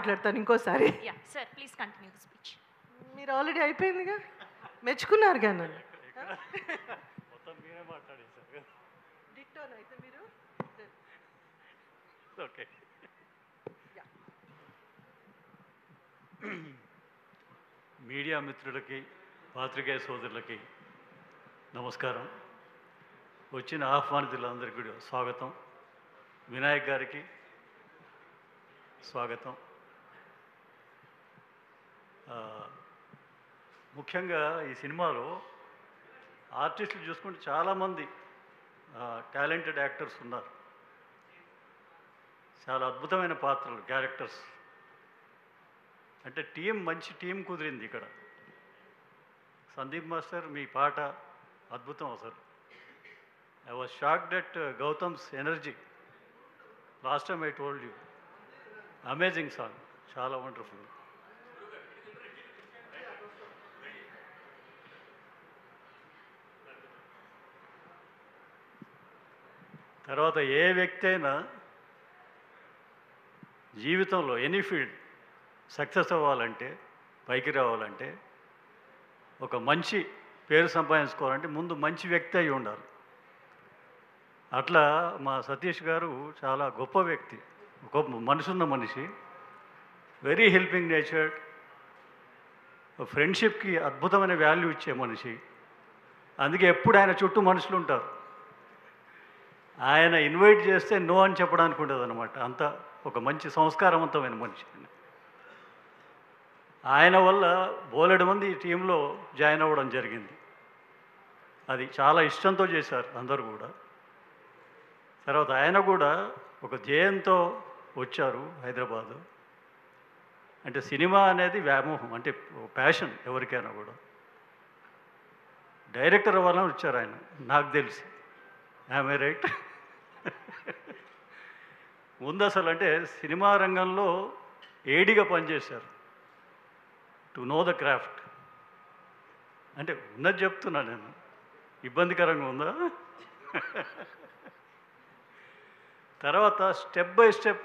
మాట్లాడతాను ఇంకోసారి. Yeah, sir, please continue the speech. మీరు ఆల్రెడీ అయిపోయిందిగా, మెచ్చుకున్నారుగా నన్ను. మొత్తం మీరే మాట్లాడేశారు. డిట్టోనా అయితే మీరు? ఓకే. మీడియా మిత్రులకి, పాత్రికేయ సోదరులకి నమస్కారం. వచ్చిన ఆహ్వానితులందరికీ కూడా స్వాగతం. వినాయక్ గారికి స్వాగతం. ముఖ్యంగా ఈ సినిమాలో ఆర్టిస్టులు చూసుకుంటే చాలామంది టాలెంటెడ్ యాక్టర్స్ ఉన్నారు. చాలా అద్భుతమైన పాత్రలు, క్యారెక్టర్స్. అంటే మంచి టీం కుదిరింది ఇక్కడ. సందీప్ మాస్టర్, మీ పాట అద్భుతం అసలు. I was shocked at Gautam's energy. Last time I told you, amazing song, చాలా వండర్ఫుల్. తర్వాత ఏ వ్యక్తి అయినా జీవితంలో ఎనీ ఫీల్డ్ సక్సెస్ అవ్వాలంటే, పైకి రావాలంటే, ఒక మంచి పేరు సంపాదించుకోవాలంటే ముందు మంచి వ్యక్తి అయి ఉండాలి. అట్లా మా సతీష్ గారు చాలా గొప్ప వ్యక్తి, గొప్ప మనసున్న మనిషి, వెరీ హెల్పింగ్ నేచర్, ఫ్రెండ్షిప్కి అద్భుతమైన వాల్యూ ఇచ్చే మనిషి. అందుకే ఎప్పుడు ఆయన చుట్టూ మనుషులు ఉంటారు. ఆయన ఇన్వైట్ చేస్తే నో అని చెప్పడానికి ఉండదు అనమాట. అంత ఒక మంచి సంస్కారవంతమైన మనిషి. ఆయన వల్ల బోలెడు మంది ఈ టీంలో జాయిన్ అవ్వడం జరిగింది. అది చాలా ఇష్టంతో చేశారు అందరూ కూడా. తర్వాత ఆయన కూడా ఒక ధ్యేయంతో వచ్చారు హైదరాబాదు. అంటే సినిమా అనేది వ్యామోహం, అంటే ప్యాషన్ ఎవరికైనా కూడా. డైరెక్టర్ అవ్వాలని వచ్చారు ఆయన, నాకు తెలిసి. Am I right? ముందు అసలు అంటే సినిమా రంగంలో ఏడిగా పనిచేశారు, టు నో ద క్రాఫ్ట్. అంటే ఉన్నది చెప్తున్నా నేను, ఇబ్బందికరంగా ఉందా? తర్వాత స్టెప్ బై స్టెప్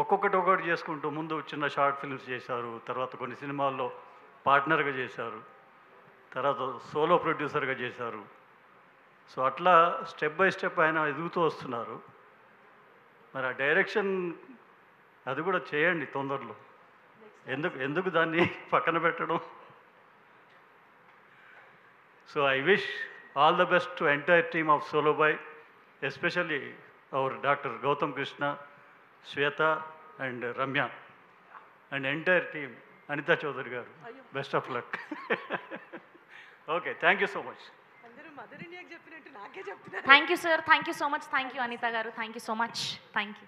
ఒక్కొక్కటి చేసుకుంటూ ముందు చిన్న షార్ట్ ఫిల్మ్స్ చేశారు, తర్వాత కొన్ని సినిమాల్లో పార్ట్నర్గా చేశారు, తర్వాత సోలో ప్రొడ్యూసర్గా చేశారు. సో అట్లా స్టెప్ బై స్టెప్ ఆయన ఎదుగుతూ వస్తున్నారు. మరి ఆ డైరెక్షన్ అది కూడా చేయండి తొందరలో. ఎందుకు దాన్ని పక్కన పెట్టడం? So I wish all the best to entire team of Solo Boy, especially our doctor Gautham Krishna, Shweta and Ramya and entire team, Anitha Chowdary garu, best of luck. Okay, thank you so much. Thank you, sir. Thank you so much. Thank you, Anita garu. Thank you so much. Thank you.